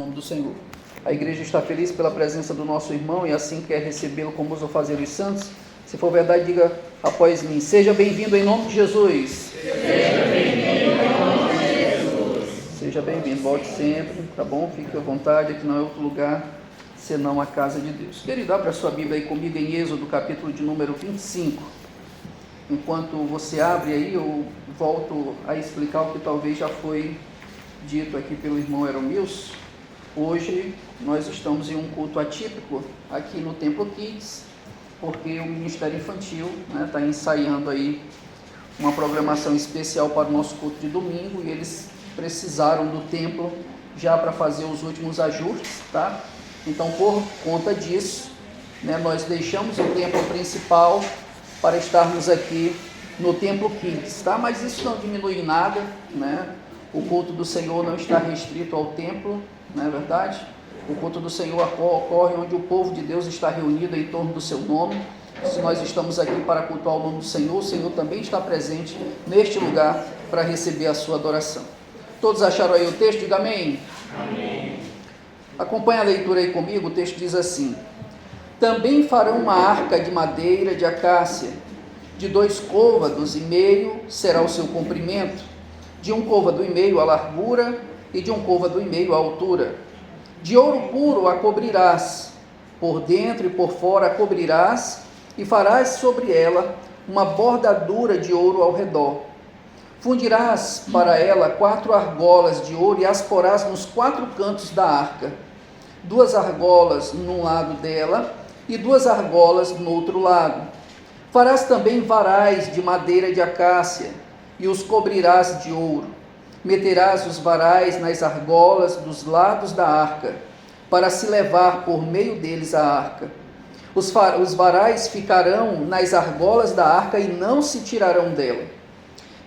nome do Senhor. A igreja está feliz pela presença do nosso irmão e assim quer recebê-lo como usam fazer os santos. Se for verdade, diga após mim: seja bem-vindo em nome de Jesus. Seja bem-vindo em nome de Jesus. Seja bem-vindo, volte sempre, tá bom? Fique à vontade, aqui não é outro lugar senão a casa de Deus. Querido, abra sua Bíblia aí comigo em Êxodo, capítulo de número 25. Enquanto você abre aí, eu volto a explicar o que talvez já foi dito aqui pelo irmão Eromilson. Hoje nós estamos em um culto atípico aqui no Templo Kids, porque o Ministério Infantil está ensaiando aí uma programação especial para o nosso culto de domingo, e eles precisaram do templo já para fazer os últimos ajustes, tá? Então, por conta disso, nós deixamos o templo principal para estarmos aqui no Templo Kids, tá? Mas isso não diminui em nada, O culto do Senhor não está restrito ao templo, não é verdade? O culto do Senhor ocorre onde o povo de Deus está reunido em torno do seu nome. Se nós estamos aqui para cultuar o nome do Senhor, o Senhor também está presente neste lugar para receber a sua adoração. Todos acharam aí o texto? Diga amém. Amém. Acompanhe a leitura aí comigo. O texto diz assim: também farão uma arca de madeira de acácia, de 2 côvados e meio será o seu comprimento, de 1 côvado e meio a largura e de 1 côvado e meio a altura. De ouro puro a cobrirás, por dentro e por fora a cobrirás, e farás sobre ela uma bordadura de ouro ao redor. Fundirás para ela 4 argolas de ouro e as porás nos 4 cantos da arca, 2 argolas num lado dela e 2 argolas no outro lado. Farás também varais de madeira de acácia e os cobrirás de ouro. Meterás os varais nas argolas dos lados da arca, para se levar por meio deles a arca. Os varais ficarão nas argolas da arca e não se tirarão dela.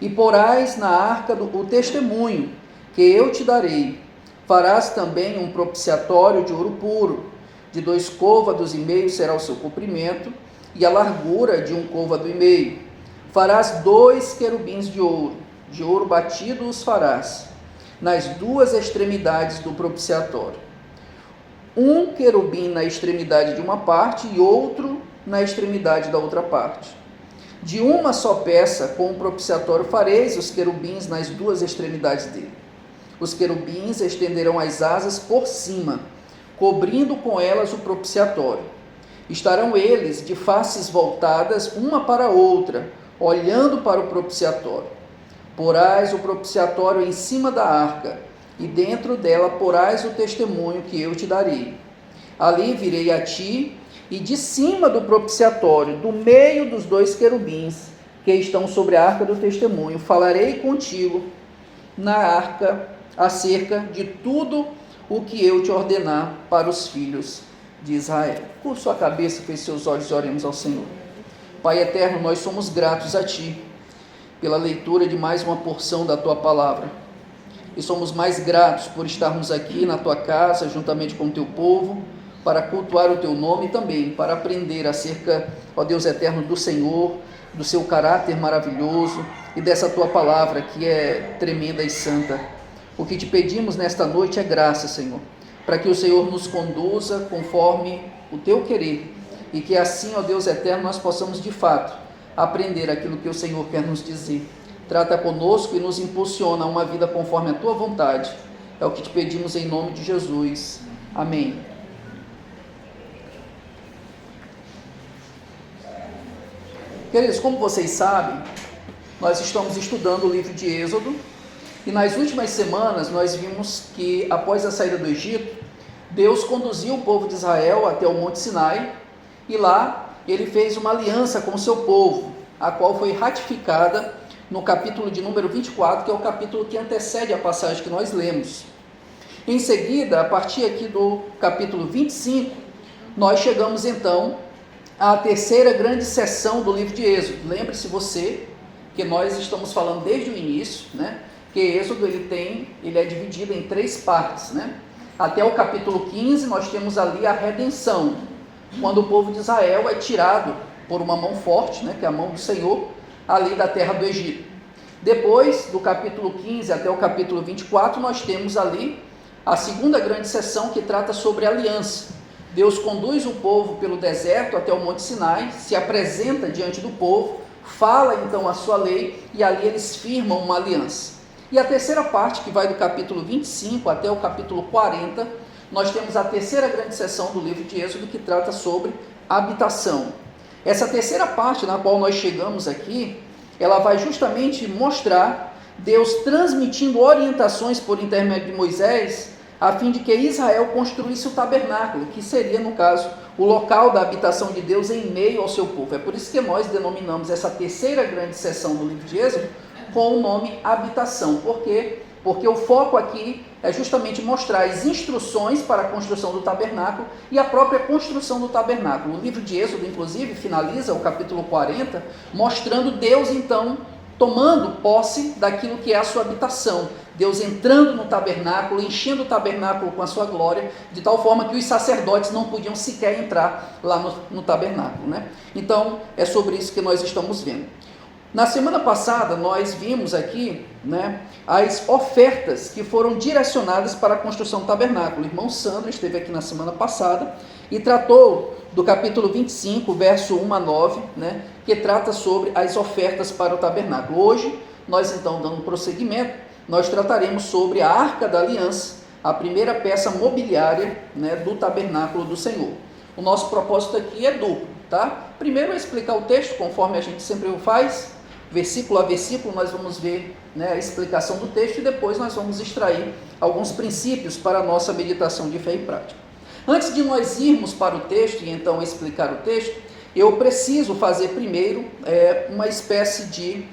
E porás na arca o testemunho que eu te darei. Farás também um propiciatório de ouro puro, de 2 côvados e meio será o seu comprimento, e a largura de 1 côvado e meio. Farás 2 querubins de ouro batido os farás, nas 2 extremidades do propiciatório. 1 querubim na extremidade de uma parte e outro na extremidade da outra parte. De uma só peça com o propiciatório fareis os querubins nas 2 extremidades dele. Os querubins estenderão as asas por cima, cobrindo com elas o propiciatório. Estarão eles de faces voltadas uma para a outra, olhando para o propiciatório. Porás o propiciatório em cima da arca, e dentro dela porás o testemunho que eu te darei. Ali virei a ti, e de cima do propiciatório, do meio dos 2 querubins que estão sobre a arca do testemunho, falarei contigo na arca acerca de tudo o que eu te ordenar para os filhos de Israel. Curva sua cabeça, feche seus olhos e oremos ao Senhor. Pai eterno, nós somos gratos a Ti pela leitura de mais uma porção da Tua palavra, e somos mais gratos por estarmos aqui na Tua casa, juntamente com o Teu povo, para cultuar o Teu nome e também para aprender acerca, ó Deus eterno, do Senhor, do Seu caráter maravilhoso e dessa Tua palavra que é tremenda e santa. O que Te pedimos nesta noite é graça, Senhor, para que o Senhor nos conduza conforme o Teu querer, e que assim, ó Deus eterno, nós possamos de fato aprender aquilo que o Senhor quer nos dizer. Trata conosco e nos impulsiona a uma vida conforme a Tua vontade. É o que Te pedimos em nome de Jesus. Amém. Queridos, como vocês sabem, nós estamos estudando o livro de Êxodo, e nas últimas semanas nós vimos que após a saída do Egito, Deus conduziu o povo de Israel até o Monte Sinai, e lá ele fez uma aliança com o seu povo, a qual foi ratificada no capítulo de número 24, que é o capítulo que antecede a passagem que nós lemos. Em seguida, a partir aqui do capítulo 25, nós chegamos então à terceira grande seção do livro de Êxodo. Lembre-se você que nós estamos falando desde o início, que Êxodo ele é dividido em 3 partes, Até o capítulo 15 nós temos ali a redenção, quando o povo de Israel é tirado por uma mão forte, que é a mão do Senhor, ali da terra do Egito. Depois, do capítulo 15 até o capítulo 24, nós temos ali a segunda grande sessão, que trata sobre aliança. Deus conduz o povo pelo deserto até o Monte Sinai, se apresenta diante do povo, fala então a sua lei, e ali eles firmam uma aliança. E a terceira parte, que vai do capítulo 25 até o capítulo 40, nós temos a terceira grande sessão do livro de Êxodo, que trata sobre habitação. Essa terceira parte, na qual nós chegamos aqui, ela vai justamente mostrar Deus transmitindo orientações por intermédio de Moisés, a fim de que Israel construísse o tabernáculo, que seria, no caso, o local da habitação de Deus em meio ao seu povo. É por isso que nós denominamos essa terceira grande sessão do livro de Êxodo com o nome habitação. Por quê? Porque o foco aqui é justamente mostrar as instruções para a construção do tabernáculo e a própria construção do tabernáculo. O livro de Êxodo, inclusive, finaliza o capítulo 40, mostrando Deus, então, tomando posse daquilo que é a sua habitação. Deus entrando no tabernáculo, enchendo o tabernáculo com a sua glória, de tal forma que os sacerdotes não podiam sequer entrar lá no tabernáculo, né? Então, é sobre isso que nós estamos vendo. Na semana passada, nós vimos aqui, né, as ofertas que foram direcionadas para a construção do tabernáculo. O irmão Sandro esteve aqui na semana passada e tratou do capítulo 25, verso 1 a 9, né, que trata sobre as ofertas para o tabernáculo. Hoje, nós então, dando prosseguimento, nós trataremos sobre a Arca da Aliança, a primeira peça mobiliária, né, do tabernáculo do Senhor. O nosso propósito aqui é duplo, tá? Primeiro é explicar o texto, conforme a gente sempre o faz, versículo a versículo nós vamos ver, né, a explicação do texto, e depois nós vamos extrair alguns princípios para a nossa meditação de fé e prática. Antes de nós irmos para o texto e então explicar o texto, eu preciso fazer primeiro uma espécie de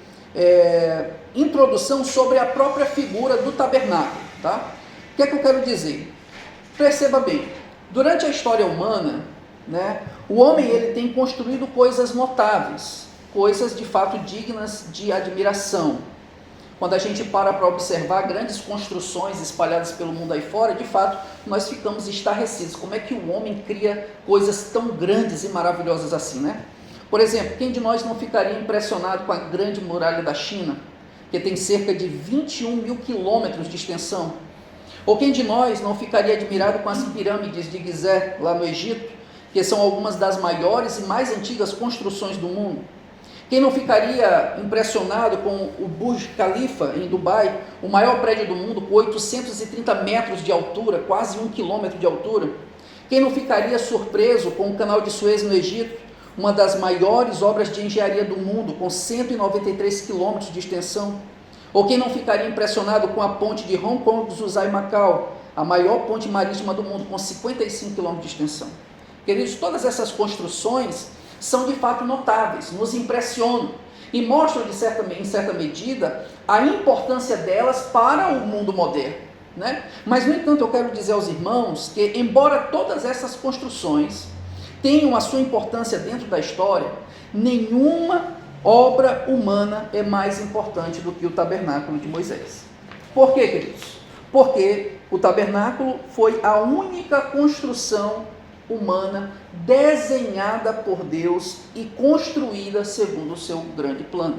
introdução sobre a própria figura do tabernáculo, tá? O que é que eu quero dizer? Perceba bem, durante a história humana, né, o homem ele tem construído coisas notáveis, coisas de fato dignas de admiração. Quando a gente para observar grandes construções espalhadas pelo mundo aí fora, de fato, nós ficamos estarrecidos. Como é que o homem cria coisas tão grandes e maravilhosas assim, né? Por exemplo, quem de nós não ficaria impressionado com a grande muralha da China, que tem cerca de 21 mil quilômetros de extensão? Ou quem de nós não ficaria admirado com as pirâmides de Gizé, lá no Egito, que são algumas das maiores e mais antigas construções do mundo? Quem não ficaria impressionado com o Burj Khalifa, em Dubai, o maior prédio do mundo, com 830 metros de altura, quase 1 quilômetro de altura? Quem não ficaria surpreso com o Canal de Suez no Egito, uma das maiores obras de engenharia do mundo, com 193 quilômetros de extensão? Ou quem não ficaria impressionado com a ponte de Hong Kong, Zuzai, Macau, a maior ponte marítima do mundo, com 55 quilômetros de extensão? Queridos, todas essas construções são de fato notáveis, nos impressionam e mostram em certa medida a importância delas para o mundo moderno, né? Mas, no entanto, eu quero dizer aos irmãos que, embora todas essas construções tenham a sua importância dentro da história, nenhuma obra humana é mais importante do que o tabernáculo de Moisés. Por quê, queridos? Porque o tabernáculo foi a única construção humana desenhada por Deus e construída segundo o seu grande plano.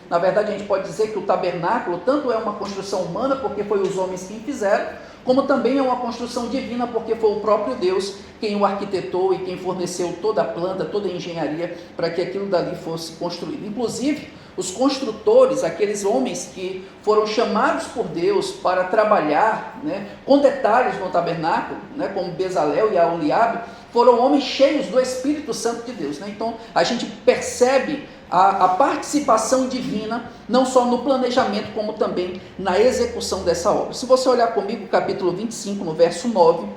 Na verdade, a gente pode dizer que o tabernáculo tanto é uma construção humana, porque foi os homens quem fizeram, como também é uma construção divina, porque foi o próprio Deus quem o arquitetou e quem forneceu toda a planta, toda a engenharia para que aquilo dali fosse construído. Inclusive, os construtores, aqueles homens que foram chamados por Deus para trabalhar, né, com detalhes no tabernáculo, né, como Bezalel e Aholiabe, foram homens cheios do Espírito Santo de Deus, né? Então, a gente percebe a participação divina, não só no planejamento, como também na execução dessa obra. Se você olhar comigo o capítulo 25, no verso 9,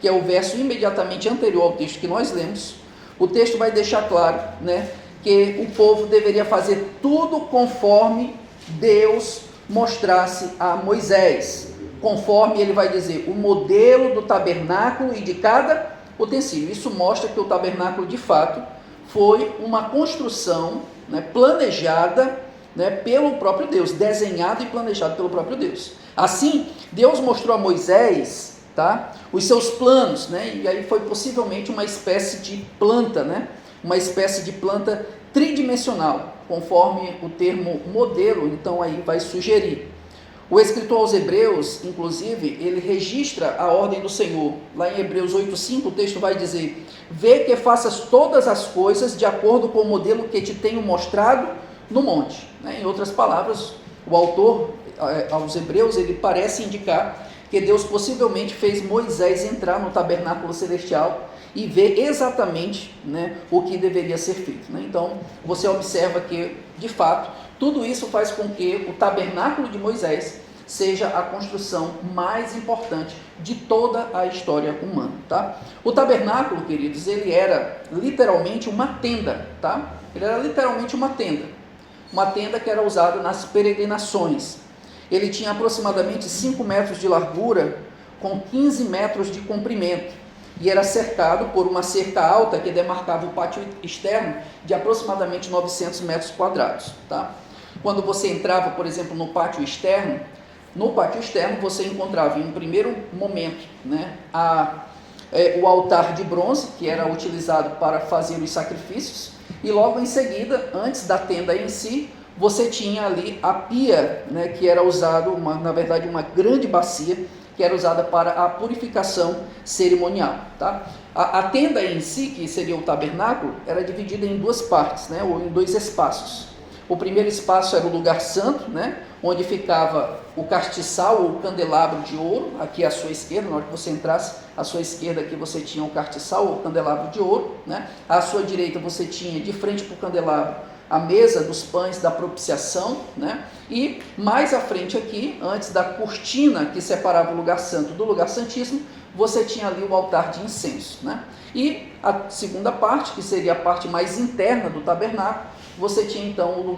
que é o verso imediatamente anterior ao texto que nós lemos, o texto vai deixar claro, né, que o povo deveria fazer tudo conforme Deus mostrasse a Moisés, conforme ele vai dizer, o modelo do tabernáculo e de cada utensílio. Isso mostra que o tabernáculo, de fato, foi uma construção, né, planejada, né, pelo próprio Deus, desenhado e planejado pelo próprio Deus. Assim, Deus mostrou a Moisés, tá, os seus planos, né, e aí foi possivelmente uma espécie de planta, né, uma espécie de planta tridimensional, conforme o termo modelo, então aí vai sugerir. O escritor aos Hebreus, inclusive, ele registra a ordem do Senhor. Lá em Hebreus 8,5, o texto vai dizer: vê que faças todas as coisas de acordo com o modelo que te tenho mostrado no monte. Em outras palavras, o autor aos Hebreus, ele parece indicar que Deus possivelmente fez Moisés entrar no tabernáculo celestial e ver exatamente, o que deveria ser feito. Então, você observa que, de fato, tudo isso faz com que o tabernáculo de Moisés seja a construção mais importante de toda a história humana, tá? O tabernáculo, queridos, ele era literalmente uma tenda, tá? Ele era literalmente uma tenda que era usada nas peregrinações. Ele tinha aproximadamente 5 metros de largura, com 15 metros de comprimento, e era cercado por uma cerca alta que demarcava o pátio externo de aproximadamente 900 metros quadrados, tá? Quando você entrava, por exemplo, no pátio externo você encontrava em um primeiro momento, o altar de bronze, que era utilizado para fazer os sacrifícios, e logo em seguida, antes da tenda em si, você tinha ali a pia, que era usado, na verdade uma grande bacia, que era usada para a purificação cerimonial, tá? A tenda em si, que seria o tabernáculo, era dividida em 2 partes, ou em 2 espaços. O primeiro espaço era o lugar santo, onde ficava o castiçal ou o candelabro de ouro, aqui à sua esquerda. Na hora que você entrasse, à sua esquerda aqui você tinha o castiçal ou o candelabro de ouro, À sua direita você tinha, de frente para o candelabro, a mesa dos pães da propiciação, E mais à frente aqui, antes da cortina que separava o lugar santo do lugar santíssimo, você tinha ali o altar de incenso, E a segunda parte, que seria a parte mais interna do tabernáculo, você tinha então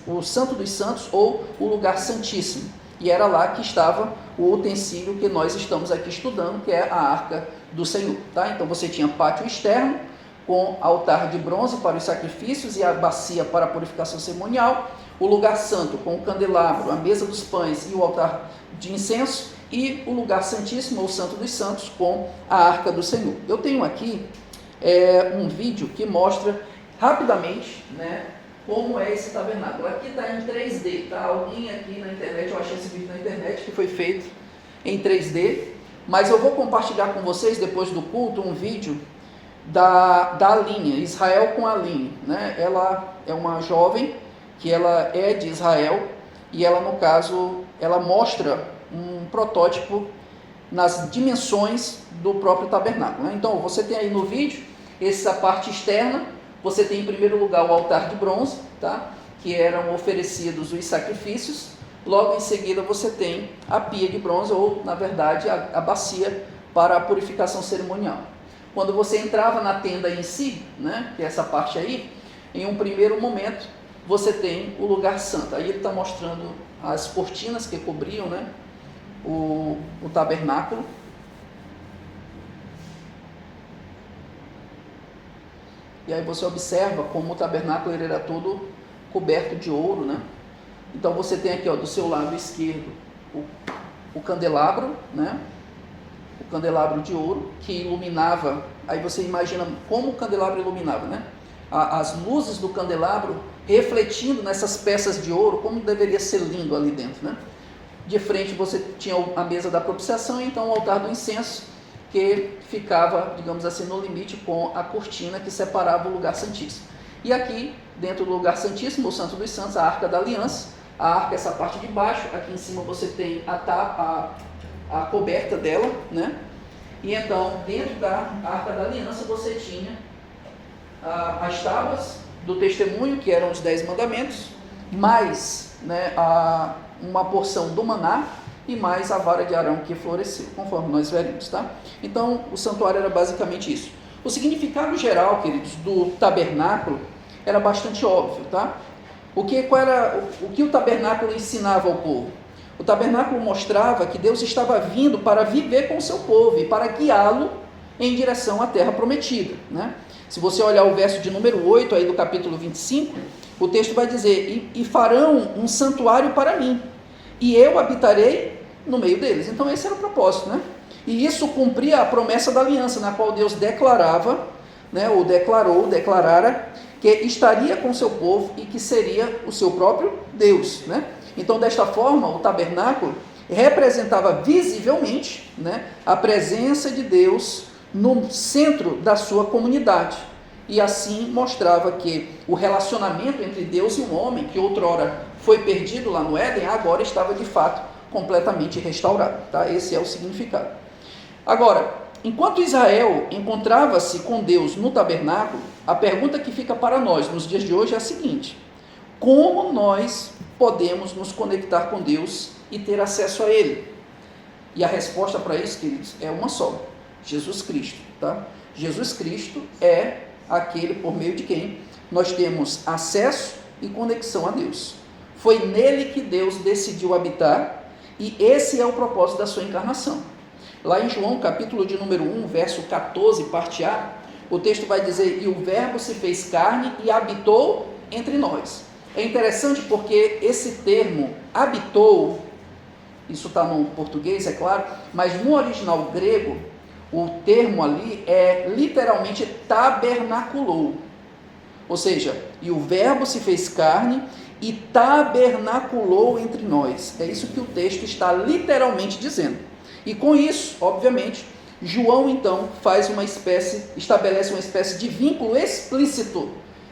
o Santo dos Santos ou o lugar santíssimo, e era lá que estava o utensílio que nós estamos aqui estudando, que é a Arca do Senhor, tá? Então você tinha pátio externo, com altar de bronze para os sacrifícios e a bacia para a purificação cerimonial, o lugar santo com o candelabro, a mesa dos pães e o altar de incenso, e o lugar santíssimo, ou Santo dos Santos, com a Arca do Senhor. Eu tenho aqui um vídeo que mostra rapidamente, como é esse tabernáculo. Aqui está em 3D, tá? Alguém aqui na internet, eu achei esse vídeo na internet, que foi feito em 3D, mas eu vou compartilhar com vocês, depois do culto, um vídeo da Aline, Israel com a Aline, Ela é uma jovem que ela é de Israel, e ela, no caso, ela mostra um protótipo nas dimensões do próprio tabernáculo, Então, você tem aí no vídeo, essa parte externa, você tem em primeiro lugar o altar de bronze, tá? Que eram oferecidos os sacrifícios. Logo em seguida você tem a pia de bronze, ou na verdade a bacia para a purificação cerimonial. Quando você entrava na tenda em si, que é essa parte aí, em um primeiro momento você tem o lugar santo. Aí ele está mostrando as cortinas que cobriam, o tabernáculo. E aí você observa como o tabernáculo ele era todo coberto de ouro, Então você tem aqui, do seu lado esquerdo, o candelabro, O candelabro de ouro que iluminava. Aí você imagina como o candelabro iluminava, As luzes do candelabro refletindo nessas peças de ouro, como deveria ser lindo ali dentro, De frente você tinha a mesa da propiciação e então o altar do incenso, que ficava, digamos assim, no limite com a cortina que separava o lugar santíssimo. E aqui, dentro do lugar santíssimo, o Santo dos Santos, a Arca da Aliança. A arca, essa parte de baixo, aqui em cima você tem a coberta dela, E então, dentro da Arca da Aliança, você tinha as tábuas do testemunho, que eram os 10 mandamentos, mais uma porção do maná, e mais a vara de Arão que floresceu, conforme nós veremos, tá? Então, o santuário era basicamente isso. O significado geral, queridos, do tabernáculo era bastante óbvio, tá? O que o tabernáculo ensinava ao povo? O tabernáculo mostrava que Deus estava vindo para viver com o seu povo e para guiá-lo em direção à terra prometida, Se você olhar o verso de número 8 aí do capítulo 25, o texto vai dizer: e farão um santuário para mim, e eu habitarei no meio deles. Então esse era o propósito, E isso cumpria a promessa da aliança, na qual Deus declarava, declarara que estaria com o seu povo e que seria o seu próprio Deus, Então, desta forma, o tabernáculo representava visivelmente, né, a presença de Deus no centro da sua comunidade. E assim mostrava que o relacionamento entre Deus e o homem, que outrora foi perdido lá no Éden, agora estava de fato completamente restaurado. Tá? Esse é o significado. Agora, enquanto Israel encontrava-se com Deus no tabernáculo, a pergunta que fica para nós nos dias de hoje é a seguinte: como nós podemos nos conectar com Deus e ter acesso a Ele? E a resposta para isso, queridos, é uma só: Jesus Cristo. Tá? Jesus Cristo é aquele por meio de quem nós temos acesso e conexão a Deus. Foi nele que Deus decidiu habitar, e esse é o propósito da sua encarnação. Lá em João, capítulo de número 1, verso 14, parte A, o texto vai dizer: e o verbo se fez carne e habitou entre nós. É interessante porque esse termo, habitou, isso está no português, é claro, mas no original grego, o termo ali é literalmente tabernaculou. Ou seja, e o verbo se fez carne e tabernaculou entre nós. É isso que o texto está literalmente dizendo. E com isso, obviamente, João então estabelece uma espécie de vínculo explícito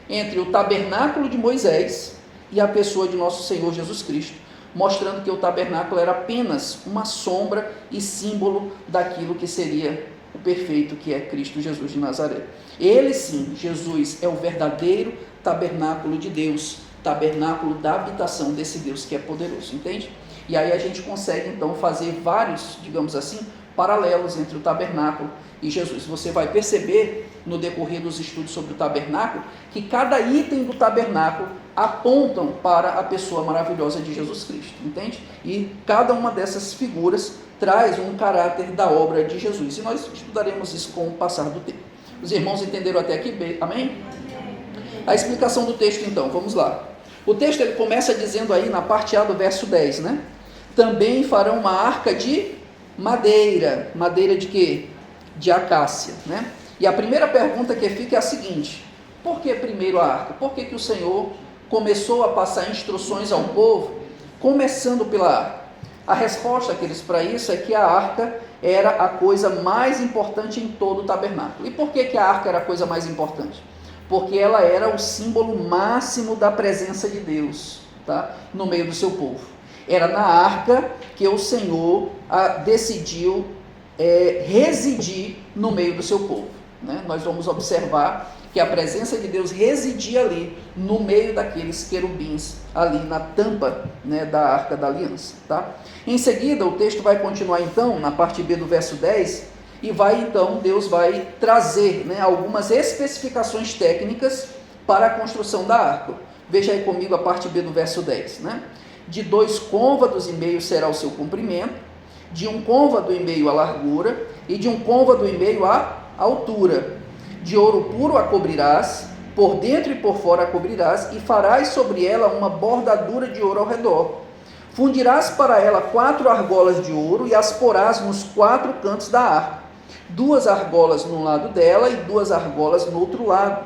entre o tabernáculo de Moisés e a pessoa de nosso Senhor Jesus Cristo, mostrando que o tabernáculo era apenas uma sombra e símbolo daquilo que seria o perfeito, que é Cristo Jesus de Nazaré. Ele sim, Jesus, é o verdadeiro tabernáculo de Deus, tabernáculo da habitação desse Deus que é poderoso, entende? E aí a gente consegue então fazer vários, digamos assim, paralelos entre o tabernáculo e Jesus. Você vai perceber no decorrer dos estudos sobre o tabernáculo que cada item do tabernáculo apontam para a pessoa maravilhosa de Jesus Cristo, entende? E cada uma dessas figuras traz um caráter da obra de Jesus, e nós estudaremos isso com o passar do tempo. Os irmãos entenderam até aqui? Amém? A explicação do texto então, vamos lá. O texto ele começa dizendo aí na parte A do verso 10, né? Também farão uma arca de madeira. Madeira de quê? De acácia, né? E a primeira pergunta que fica é a seguinte: por que primeiro a arca? Por que o Senhor começou a passar instruções ao povo, começando pela arca? A resposta, queridos, para isso é que a arca era a coisa mais importante em todo o tabernáculo. E por que a arca era a coisa mais importante? Porque ela era o símbolo máximo da presença de Deus, tá? No meio do seu povo. Era na arca que o Senhor decidiu residir no meio do seu povo, né? Nós vamos observar que a presença de Deus residia ali, no meio daqueles querubins, ali na tampa, né, da Arca da Aliança. Tá? Em seguida, o texto vai continuar então, na parte B do verso 10, e Deus vai trazer, né, algumas especificações técnicas para a construção da arca. Veja aí comigo a parte B do verso 10. Né? De 2 côvados e meio será o seu comprimento, de 1 côvado e meio a largura, e de 1 côvado e meio a altura. De ouro puro a cobrirás, por dentro e por fora a cobrirás, e farás sobre ela uma bordadura de ouro ao redor. Fundirás para ela 4 argolas de ouro e as porás nos 4 cantos da arca, 2 argolas num lado dela e 2 argolas no outro lado.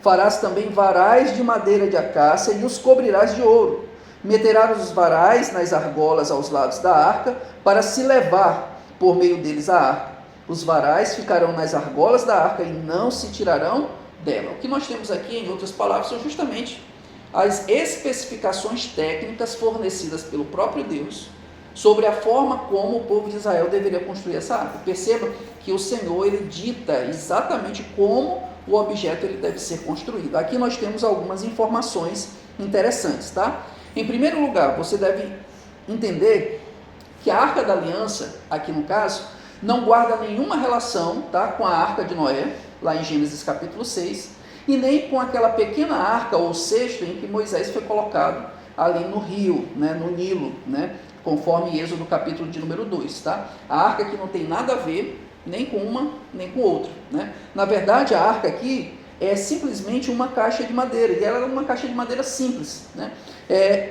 Farás também varais de madeira de acácia e os cobrirás de ouro. Meterás os varais nas argolas aos lados da arca, para se levar por meio deles a arca. Os varais ficarão nas argolas da arca e não se tirarão dela. O que nós temos aqui, em outras palavras, são justamente as especificações técnicas fornecidas pelo próprio Deus sobre a forma como o povo de Israel deveria construir essa arca. Perceba que o Senhor ele dita exatamente como o objeto ele deve ser construído. Aqui nós temos algumas informações interessantes, tá? Em primeiro lugar, você deve entender que a Arca da Aliança, aqui no caso, não guarda nenhuma relação, tá, com a Arca de Noé, lá em Gênesis capítulo 6, e nem com aquela pequena arca ou cesto em que Moisés foi colocado ali no rio, né, no Nilo, né, conforme Êxodo capítulo de número 2. Tá? A arca aqui não tem nada a ver nem com uma nem com outra. Né? Na verdade, a arca aqui é simplesmente uma caixa de madeira, e ela era uma caixa de madeira simples, né,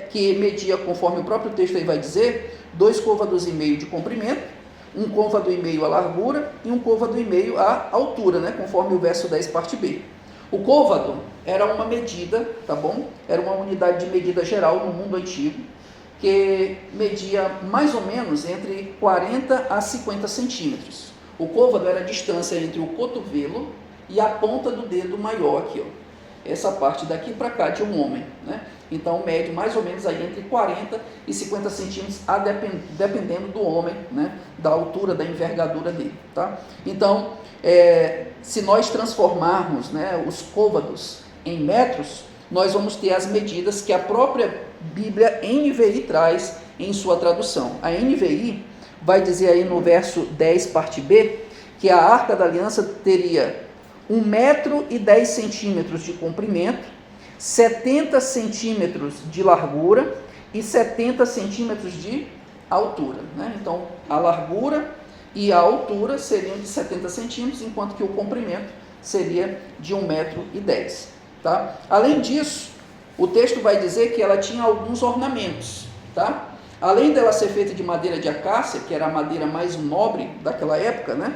que media, conforme o próprio texto aí vai dizer, 2 côvados e meio de comprimento, 1 côvado e meio a largura e 1 côvado e meio a altura, né, conforme o verso 10, parte B. O côvado era uma medida, tá bom? Era uma unidade de medida geral no mundo antigo, que media mais ou menos entre 40 a 50 centímetros. O côvado era a distância entre o cotovelo e a ponta do dedo maior aqui, ó. Essa parte daqui para cá de um homem, né? Então mede mais ou menos aí entre 40 e 50 centímetros, dependendo do homem, né? Da altura, da envergadura dele, tá? Então, se nós transformarmos, né, os côvados em metros, nós vamos ter as medidas que a própria Bíblia NVI traz em sua tradução. A NVI vai dizer aí no verso 10, parte B, que a Arca da Aliança teria 1 metro e 10 centímetros de comprimento, 70 centímetros de largura e 70 centímetros de altura, né? Então, a largura e a altura seriam de 70 centímetros, enquanto que o comprimento seria de 1 metro e 10, tá? Além disso, o texto vai dizer que ela tinha alguns ornamentos, tá? Além dela ser feita de madeira de acácia, que era a madeira mais nobre daquela época, né?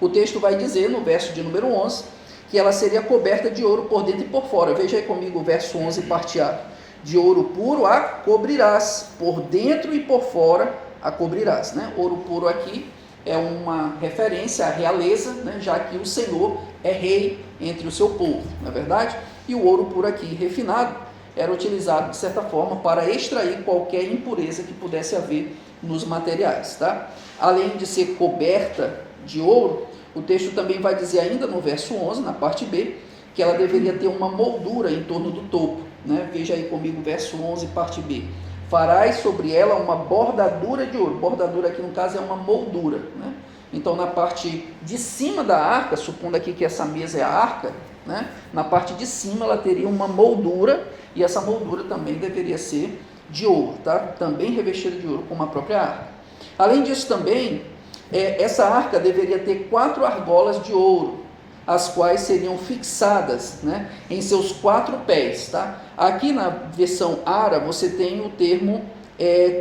O texto vai dizer, no verso de número 11, que ela seria coberta de ouro por dentro e por fora. Veja aí comigo o verso 11, parte A. De ouro puro a cobrirás, por dentro e por fora a cobrirás, né? Ouro puro aqui é uma referência à realeza, né? Já que o Senhor é rei entre o seu povo, não é verdade? E o ouro puro aqui, refinado, era utilizado, de certa forma, para extrair qualquer impureza que pudesse haver nos materiais, tá? Além de ser coberta de ouro, o texto também vai dizer ainda no verso 11, na parte B, que ela deveria ter uma moldura em torno do topo, né? Veja aí comigo o verso 11, parte B. Farás sobre ela uma bordadura de ouro. Bordadura aqui no caso é uma moldura, né? Então na parte de cima da arca, supondo aqui que essa mesa é a arca, né? Na parte de cima ela teria uma moldura, e essa moldura também deveria ser de ouro, tá? Também revestida de ouro, como a própria arca. Além disso também, essa arca deveria ter 4 argolas de ouro, as quais seriam fixadas, né, em seus 4 pés, tá? Aqui na versão ARA você tem o termo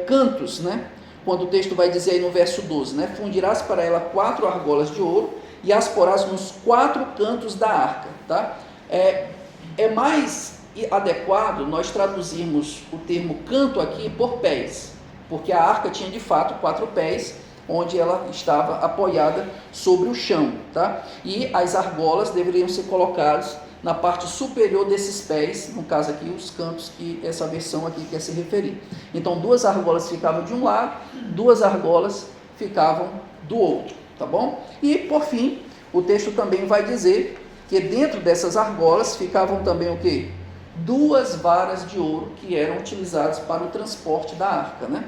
cantos, né? Quando o texto vai dizer aí no verso 12, né? Fundirás para ela 4 argolas de ouro e as porás nos 4 cantos da arca, tá? É mais adequado nós traduzirmos o termo canto aqui por pés, porque a arca tinha de fato 4 pés, onde ela estava apoiada sobre o chão, tá? E as argolas deveriam ser colocadas na parte superior desses pés, no caso aqui os cantos que essa versão aqui quer se referir. Então 2 argolas ficavam de um lado, 2 argolas ficavam do outro, tá bom? E por fim, o texto também vai dizer que dentro dessas argolas ficavam também o quê? 2 varas de ouro que eram utilizadas para o transporte da arca, né?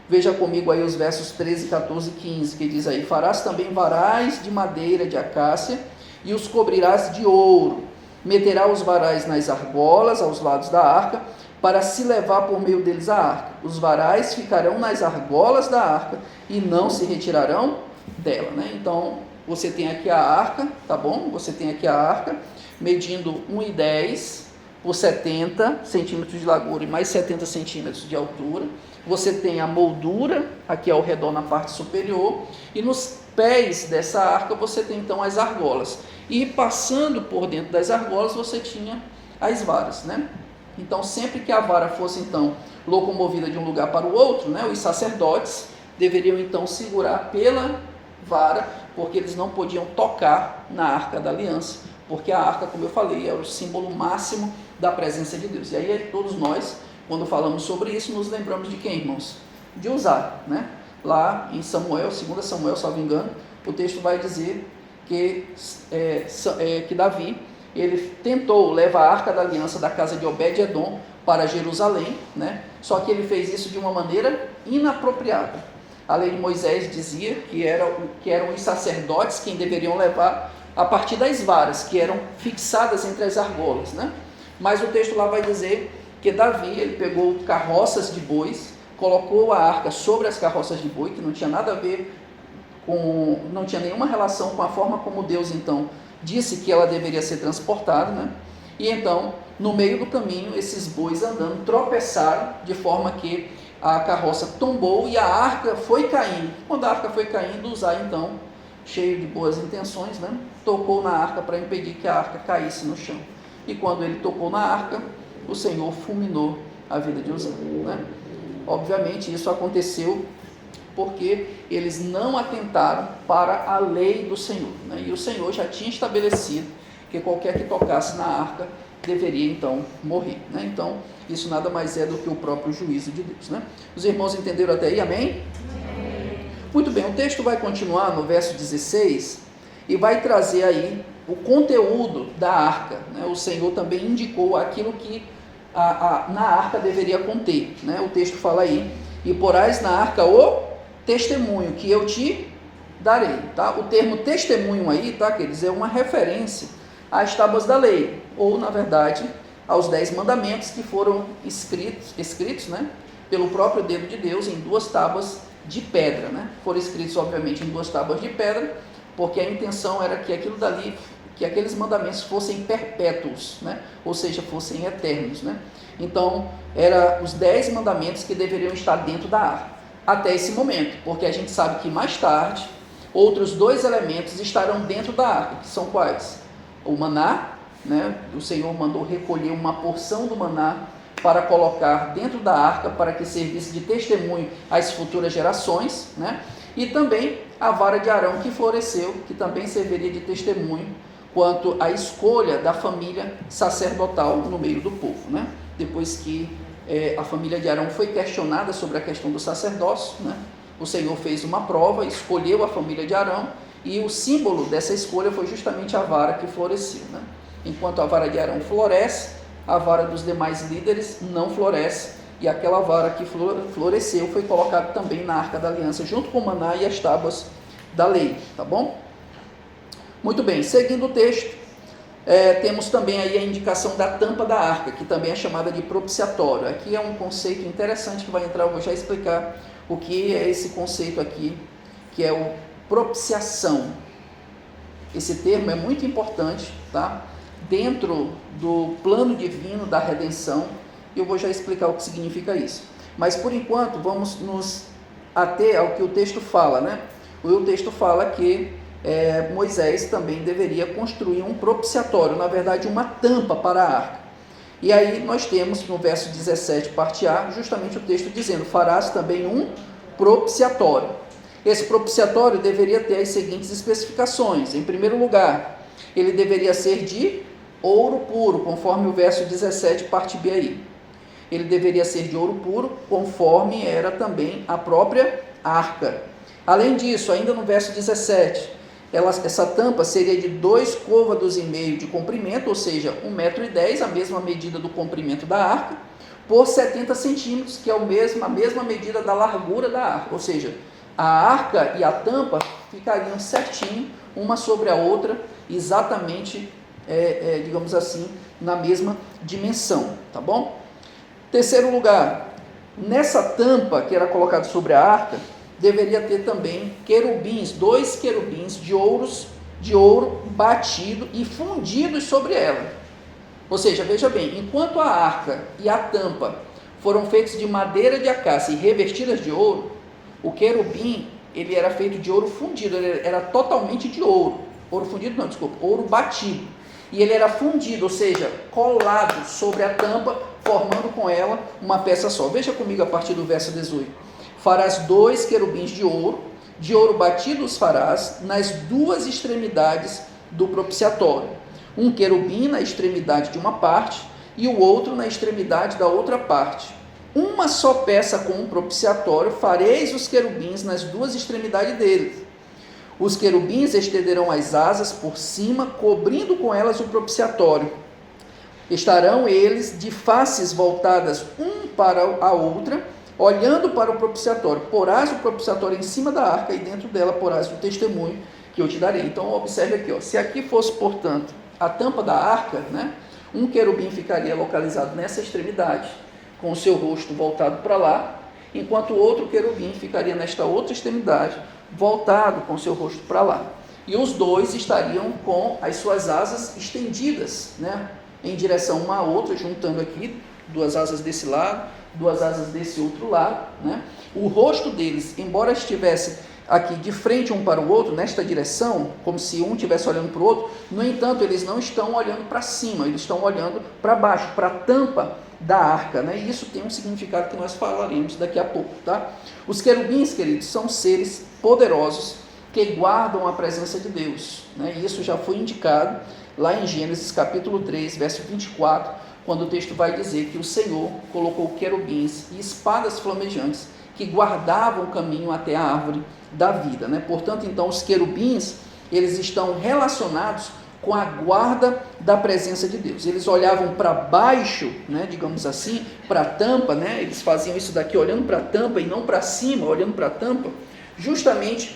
Veja comigo aí os versos 13, 14 e 15, que diz aí: farás também varais de madeira de acácia e os cobrirás de ouro. Meterá os varais nas argolas aos lados da arca, para se levar por meio deles a arca. Os varais ficarão nas argolas da arca e não se retirarão dela, né? Então, você tem aqui a arca, tá bom? Você tem aqui a arca, medindo 1,10 por 70 centímetros de largura e mais 70 centímetros de altura. Você tem a moldura aqui ao redor na parte superior, e nos pés dessa arca você tem então as argolas, e passando por dentro das argolas você tinha as varas, né? Então sempre que a vara fosse então locomovida de um lugar para o outro, né, os sacerdotes deveriam então segurar pela vara, porque eles não podiam tocar na arca da aliança, porque a arca, como eu falei, é o símbolo máximo da presença de Deus. E aí todos nós, quando falamos sobre isso, nos lembramos de quem, irmãos? De Uzá, né? Lá em Samuel, 2 Samuel, salvo engano, o texto vai dizer que Davi, ele tentou levar a arca da aliança da casa de Obed-Edom para Jerusalém, né? Só que ele fez isso de uma maneira inapropriada. A lei de Moisés dizia que eram os sacerdotes quem deveriam levar a partir das varas, que eram fixadas entre as argolas, né? Mas o texto lá vai dizer que Davi, ele pegou carroças de bois, colocou a arca sobre as carroças de boi, que não tinha nada a ver com, não tinha nenhuma relação com a forma como Deus então disse que ela deveria ser transportada, né? E então, no meio do caminho, esses bois andando tropeçaram, de forma que a carroça tombou e a arca foi caindo. Quando a arca foi caindo, Uzá então, cheio de boas intenções, né, tocou na arca para impedir que a arca caísse no chão. E quando ele tocou na arca, o Senhor fulminou a vida de Uzá, né? Obviamente isso aconteceu porque eles não atentaram para a lei do Senhor, né? E o Senhor já tinha estabelecido que qualquer que tocasse na arca deveria então morrer, né? Então isso nada mais é do que o próprio juízo de Deus, né? Os irmãos entenderam até aí? Amém? Muito bem, o texto vai continuar no verso 16 e vai trazer aí o conteúdo da arca, né? O Senhor também indicou aquilo que na arca deveria conter, né? O texto fala aí: e porás na arca o testemunho que eu te darei, tá? O termo testemunho aí, tá, queridos, é uma referência às tábuas da lei, ou na verdade aos 10 mandamentos que foram escritos, né, pelo próprio dedo de Deus em 2 tábuas de pedra, né? Foram escritos obviamente em 2 tábuas de pedra, porque a intenção era que aquilo dali, que aqueles mandamentos fossem perpétuos, né? Ou seja, fossem eternos, né? Então, eram os 10 mandamentos que deveriam estar dentro da arca, até esse momento, porque a gente sabe que mais tarde, outros 2 elementos estarão dentro da arca, que são quais? O maná, né? O Senhor mandou recolher uma porção do maná para colocar dentro da arca, para que servisse de testemunho às futuras gerações, né? E também a vara de Arão que floresceu, que também serviria de testemunho quanto à escolha da família sacerdotal no meio do povo, né? Depois que a família de Arão foi questionada sobre a questão do sacerdócio, né? O Senhor fez uma prova, escolheu a família de Arão, e o símbolo dessa escolha foi justamente a vara que floresceu, né? Enquanto a vara de Arão floresce, a vara dos demais líderes não floresce, e aquela vara que floresceu foi colocada também na Arca da Aliança, junto com o maná e as tábuas da lei, tá bom? Muito bem, seguindo o texto, temos também aí a indicação da tampa da arca, que também é chamada de propiciatório. Aqui é um conceito interessante que vai entrar, eu vou já explicar o que é esse conceito aqui, que é o propiciação. Esse termo é muito importante, tá? Dentro do plano divino da redenção, e eu vou já explicar o que significa isso. Mas por enquanto vamos nos ater ao que o texto fala, né? O texto fala que Moisés também deveria construir um propiciatório, na verdade uma tampa para a arca. E aí nós temos no verso 17, parte A, justamente o texto dizendo: farás também um propiciatório. Esse propiciatório deveria ter as seguintes especificações. Em primeiro lugar, ele deveria ser de ouro puro, conforme o verso 17, parte B aí. Ele deveria ser de ouro puro, conforme era também a própria arca. Além disso, ainda no verso 17, essa tampa seria de 2,5 côvados de comprimento, ou seja, 1,10 m, a mesma medida do comprimento da arca, por 70 centímetros, que é a mesma medida da largura da arca. Ou seja, a arca e a tampa ficariam certinho, uma sobre a outra, exatamente, digamos assim, na mesma dimensão, tá bom? Terceiro lugar, nessa tampa que era colocada sobre a arca, deveria ter também querubins, 2 querubins de ouro batido e fundidos sobre ela. Ou seja, veja bem, enquanto a arca e a tampa foram feitos de madeira de acácia e revestidas de ouro, o querubim, ele era feito de ouro fundido, ele era totalmente de ouro. Ouro batido. E ele era fundido, ou seja, colado sobre a tampa, formando com ela uma peça só. Veja comigo a partir do verso 18. Farás 2 querubins de ouro batido os farás nas 2 extremidades do propiciatório. Um querubim na extremidade de uma parte e o outro na extremidade da outra parte. Uma só peça com um propiciatório, fareis os querubins nas 2 extremidades deles. Os querubins estenderão as asas por cima, cobrindo com elas o propiciatório. Estarão eles de faces voltadas um para a outra, olhando para o propiciatório. Porás o propiciatório em cima da arca e dentro dela porás o testemunho que eu te darei. Então observe aqui, se aqui fosse, portanto, a tampa da arca, né, um querubim ficaria localizado nessa extremidade, com o seu rosto voltado para lá, enquanto o outro querubim ficaria nesta outra extremidade, voltado com o seu rosto para lá. E os 2 estariam com as suas asas estendidas, né, em direção uma à outra, juntando aqui 2 asas desse lado, 2 asas desse outro lado, né? O rosto deles, embora estivesse aqui de frente um para o outro, nesta direção, como se um estivesse olhando para o outro, no entanto, eles não estão olhando para cima, eles estão olhando para baixo, para a tampa da arca, né? E isso tem um significado que nós falaremos daqui a pouco, tá? Os querubins, queridos, são seres poderosos que guardam a presença de Deus, né? E isso já foi indicado lá em Gênesis capítulo 3, verso 24, quando o texto vai dizer que o Senhor colocou querubins e espadas flamejantes que guardavam o caminho até a árvore da vida, né? Portanto, então, os querubins, eles estão relacionados com a guarda da presença de Deus. Eles olhavam para baixo, né, digamos assim, para a tampa, né? Eles faziam isso daqui olhando para a tampa e não para cima, olhando para a tampa, justamente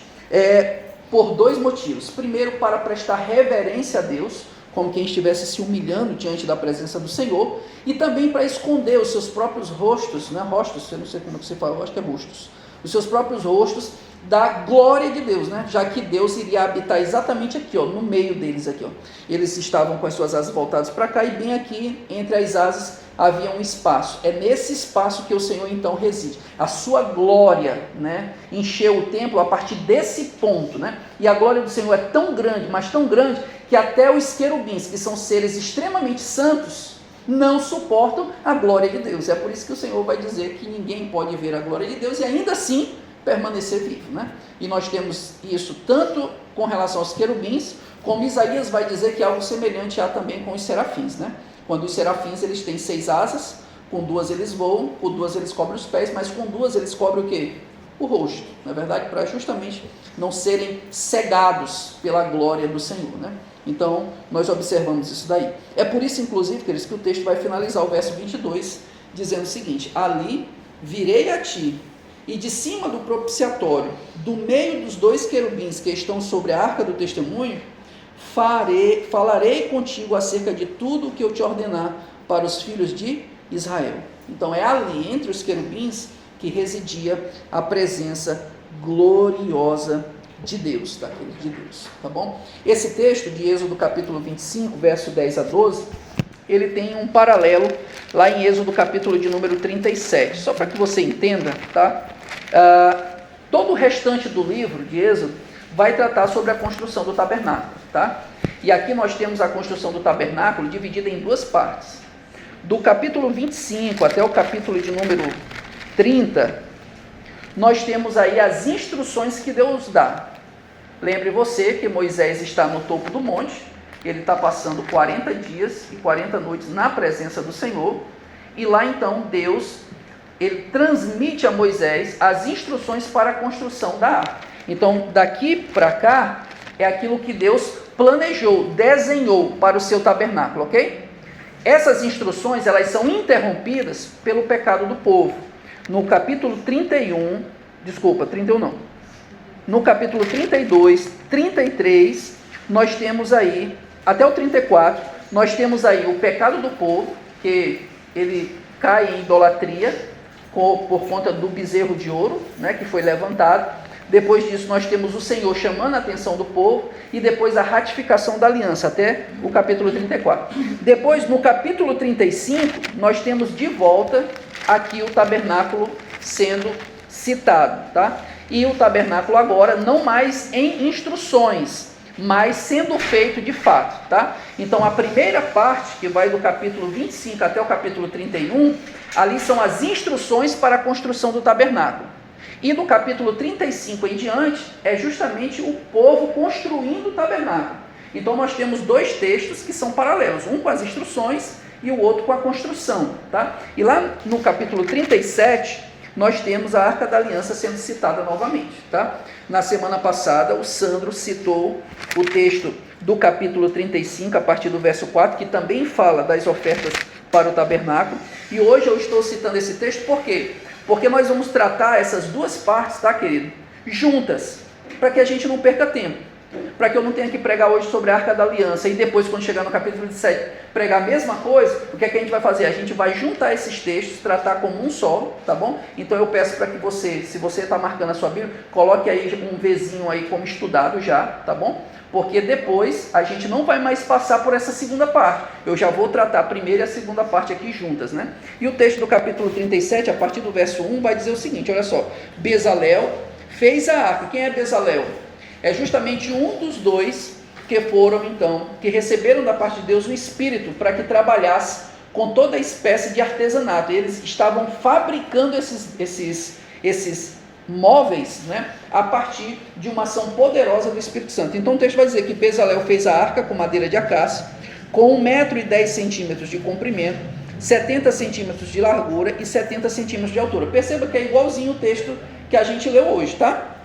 por dois motivos. Primeiro, para prestar reverência a Deus, como quem estivesse se humilhando diante da presença do Senhor, e também para esconder os seus próprios rostos, né? Rostos, eu não sei como é que você fala, eu acho que é rostos. Os seus próprios rostos da glória de Deus, né? Já que Deus iria habitar exatamente aqui, ó, no meio deles aqui, ó. Eles estavam com as suas asas voltadas para cá e bem aqui entre as asas havia um espaço. É nesse espaço que o Senhor então reside. A sua glória, né, encheu o templo a partir desse ponto, né? E a glória do Senhor é tão grande, mas tão grande, que até os querubins, que são seres extremamente santos, não suportam a glória de Deus. É por isso que o Senhor vai dizer que ninguém pode ver a glória de Deus e ainda assim permanecer vivo, né? E nós temos isso tanto com relação aos querubins, como Isaías vai dizer que algo semelhante há também com os serafins, né? Quando os serafins, eles têm 6 asas, com 2 eles voam, com 2 eles cobrem os pés, mas com 2 eles cobrem o quê? O rosto, na verdade, para justamente não serem cegados pela glória do Senhor, né? Então, nós observamos isso daí. É por isso, inclusive, queridos, que o texto vai finalizar o verso 22, dizendo o seguinte: ali virei a ti, e de cima do propiciatório, do meio dos 2 querubins que estão sobre a arca do testemunho, falarei contigo acerca de tudo o que eu te ordenar para os filhos de Israel. Então é ali, entre os querubins, que residia a presença gloriosa de Deus, daquele de Deus, tá bom? Esse texto de Êxodo capítulo 25, verso 10 a 12, ele tem um paralelo lá em Êxodo capítulo de número 37, só para que você entenda, tá? Todo o restante do livro de Êxodo vai tratar sobre a construção do tabernáculo, tá? E aqui nós temos a construção do tabernáculo dividida em 2 partes. Do capítulo 25 até o capítulo de número 30, nós temos aí as instruções que Deus dá. Lembre você que Moisés está no topo do monte, ele está passando 40 dias e 40 noites na presença do Senhor, e lá então Deus, ele transmite a Moisés as instruções para a construção da arca. Então, daqui para cá, é aquilo que Deus planejou, desenhou para o seu tabernáculo, ok? Essas instruções, elas são interrompidas pelo pecado do povo. No capítulo 31 não. No capítulo 32, 33, nós temos aí, até o 34, nós temos aí o pecado do povo, que ele cai em idolatria, por conta do bezerro de ouro, né, que foi levantado. Depois disso nós temos o Senhor chamando a atenção do povo, e depois a ratificação da aliança, até o capítulo 34. Depois, no capítulo 35, nós temos de volta aqui o tabernáculo sendo citado, tá? E o tabernáculo agora não mais em instruções, mas sendo feito de fato, tá? Então a primeira parte, que vai do capítulo 25 até o capítulo 31, ali são as instruções para a construção do tabernáculo. E no capítulo 35 em diante, é justamente o povo construindo o tabernáculo. Então nós temos 2 textos que são paralelos, um com as instruções e o outro com a construção, tá? E lá no capítulo 37, nós temos a Arca da Aliança sendo citada novamente, tá? Na semana passada, o Sandro citou o texto do capítulo 35, a partir do verso 4, que também fala das ofertas para o tabernáculo. E hoje eu estou citando esse texto, por quê? Porque nós vamos tratar essas 2 partes, tá, querido? Juntas, para que a gente não perca tempo. Para que eu não tenha que pregar hoje sobre a Arca da Aliança e depois, quando chegar no capítulo 27, pregar a mesma coisa. O que é que a gente vai fazer? A gente vai juntar esses textos, tratar como um só, tá bom? Então eu peço para que você, se você está marcando a sua Bíblia, coloque aí um Vzinho aí como estudado já, tá bom? Porque depois a gente não vai mais passar por essa segunda parte. Eu já vou tratar a primeira e a segunda parte aqui juntas, né? E o texto do capítulo 37, a partir do verso 1, vai dizer o seguinte, olha só. Bezalel fez a arca. Quem é Bezalel? É justamente um dos 2 que foram então, que receberam da parte de Deus o Espírito para que trabalhasse com toda espécie de artesanato. Eles estavam fabricando esses móveis, né, a partir de uma ação poderosa do Espírito Santo. Então o texto vai dizer que Bezalel fez a arca com madeira de acácia, com 1,10 m de comprimento, 70 centímetros de largura e 70 centímetros de altura. Perceba que é igualzinho o texto que a gente leu hoje, tá?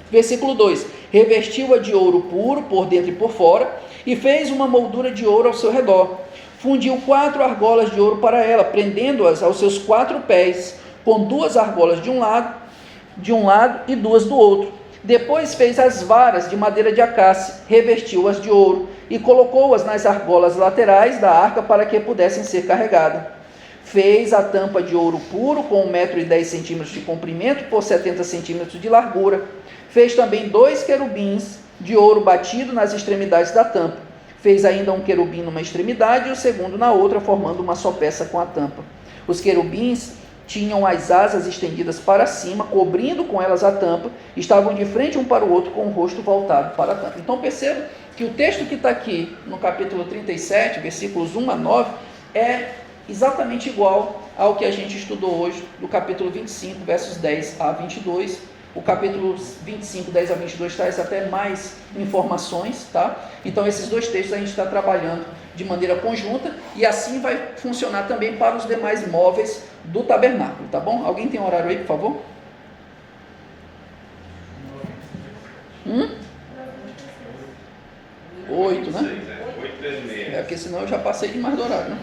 Versículo 2: revestiu-a de ouro puro por dentro e por fora, e fez uma moldura de ouro ao seu redor. Fundiu 4 argolas de ouro para ela, prendendo-as aos seus 4 pés, com 2 argolas de um lado e 2 do outro. Depois fez as varas de madeira de acácia, revestiu-as de ouro e colocou-as nas argolas laterais da arca para que pudessem ser carregadas. Fez a tampa de ouro puro com 1,10 m de comprimento por 70 centímetros de largura. Fez também 2 querubins de ouro batido nas extremidades da tampa. Fez ainda um querubim numa extremidade e o segundo na outra, formando uma só peça com a tampa. Os querubins tinham as asas estendidas para cima, cobrindo com elas a tampa, estavam de frente um para o outro, com o rosto voltado para a tampa. Então perceba que o texto que está aqui no capítulo 37, versículos 1 a 9, é exatamente igual ao que a gente estudou hoje, do capítulo 25, versos 10 a 22. O capítulo 25, 10 a 22, traz até mais informações, tá? Então esses dois textos a gente está trabalhando de maneira conjunta, e assim vai funcionar também para os demais móveis do tabernáculo, tá bom? Alguém tem um horário aí, por favor? 8, né? 8:36. Porque senão eu já passei demais do horário, né?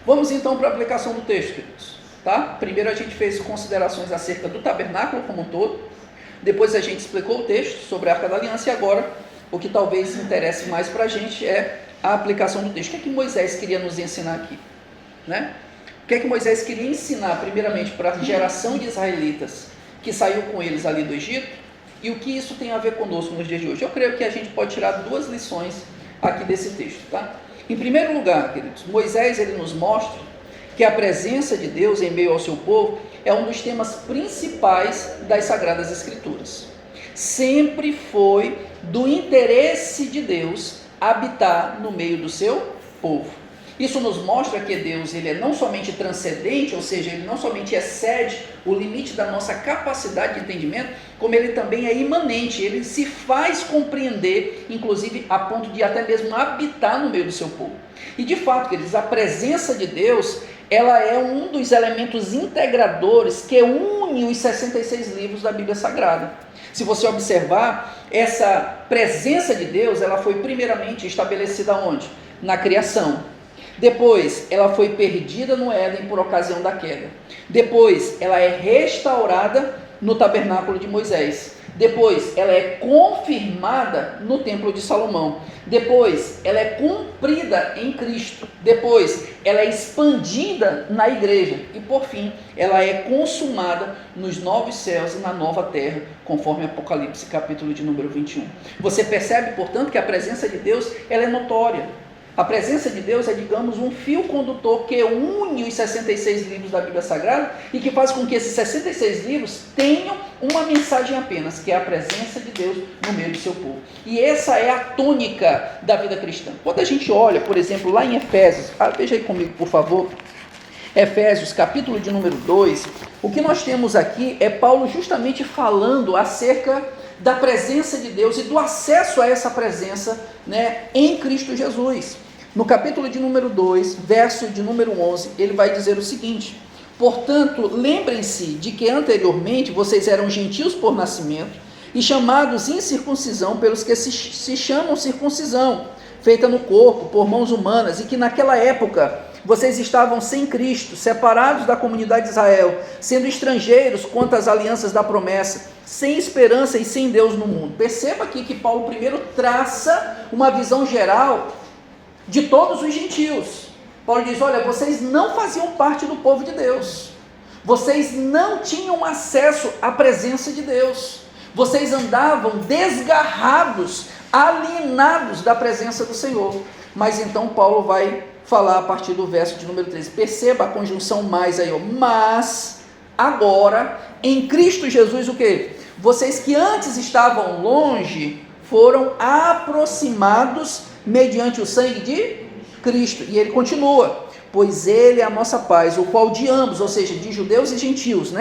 Vamos então para a aplicação do texto, queridos. Tá? Primeiro a gente fez considerações acerca do tabernáculo como um todo, depois a gente explicou o texto sobre a Arca da Aliança, e agora o que talvez interesse mais para a gente é a aplicação do texto. O que é que Moisés queria nos ensinar aqui? Né? O que é que Moisés queria ensinar primeiramente para a geração de israelitas que saiu com eles ali do Egito, e o que isso tem a ver conosco nos dias de hoje? Eu creio que a gente pode tirar 2 lições aqui desse texto. Tá? Em primeiro lugar, queridos, Moisés ele nos mostra que a presença de Deus em meio ao seu povo é um dos temas principais das Sagradas Escrituras. Sempre foi do interesse de Deus habitar no meio do seu povo. Isso nos mostra que Deus ele é não somente transcendente, ou seja, ele não somente excede o limite da nossa capacidade de entendimento, como ele também é imanente, ele se faz compreender, inclusive a ponto de até mesmo habitar no meio do seu povo. E de fato, queridos, a presença de Deus, ela é um dos elementos integradores que une os 66 livros da Bíblia Sagrada. Se você observar, essa presença de Deus, ela foi primeiramente estabelecida onde? Na criação. Depois, ela foi perdida no Éden por ocasião da queda. Depois, ela é restaurada no tabernáculo de Moisés. Depois, ela é confirmada no templo de Salomão. Depois, ela é cumprida em Cristo. Depois, ela é expandida na igreja. E por fim, ela é consumada nos novos céus e na nova terra, conforme Apocalipse, capítulo de número 21. Você percebe, portanto, que a presença de Deus, ela é notória. A presença de Deus é, digamos, um fio condutor que une os 66 livros da Bíblia Sagrada e que faz com que esses 66 livros tenham uma mensagem apenas, que é a presença de Deus no meio do seu povo. E essa é a tônica da vida cristã. Quando a gente olha, por exemplo, lá em Efésios, veja aí comigo, por favor, Efésios, capítulo de número 2, o que nós temos aqui é Paulo justamente falando acerca da presença de Deus e do acesso a essa presença, né, em Cristo Jesus. No capítulo de número 2, verso de número 11, ele vai dizer o seguinte: portanto, lembrem-se de que anteriormente vocês eram gentios por nascimento e chamados incircuncisão pelos que se chamam circuncisão, feita no corpo, por mãos humanas, e que naquela época vocês estavam sem Cristo, separados da comunidade de Israel, sendo estrangeiros quanto às alianças da promessa, sem esperança e sem Deus no mundo. Perceba aqui que Paulo primeiro traça uma visão geral de todos os gentios. Paulo diz: olha, vocês não faziam parte do povo de Deus, vocês não tinham acesso à presença de Deus, vocês andavam desgarrados, alienados da presença do Senhor. Mas então Paulo vai falar a partir do verso de número 13, perceba a conjunção mais aí, ó. Mas agora, em Cristo Jesus, o que? Vocês que antes estavam longe, foram aproximados mediante o sangue de Cristo. E ele continua: pois ele é a nossa paz, o qual de ambos, ou seja, de judeus e gentios,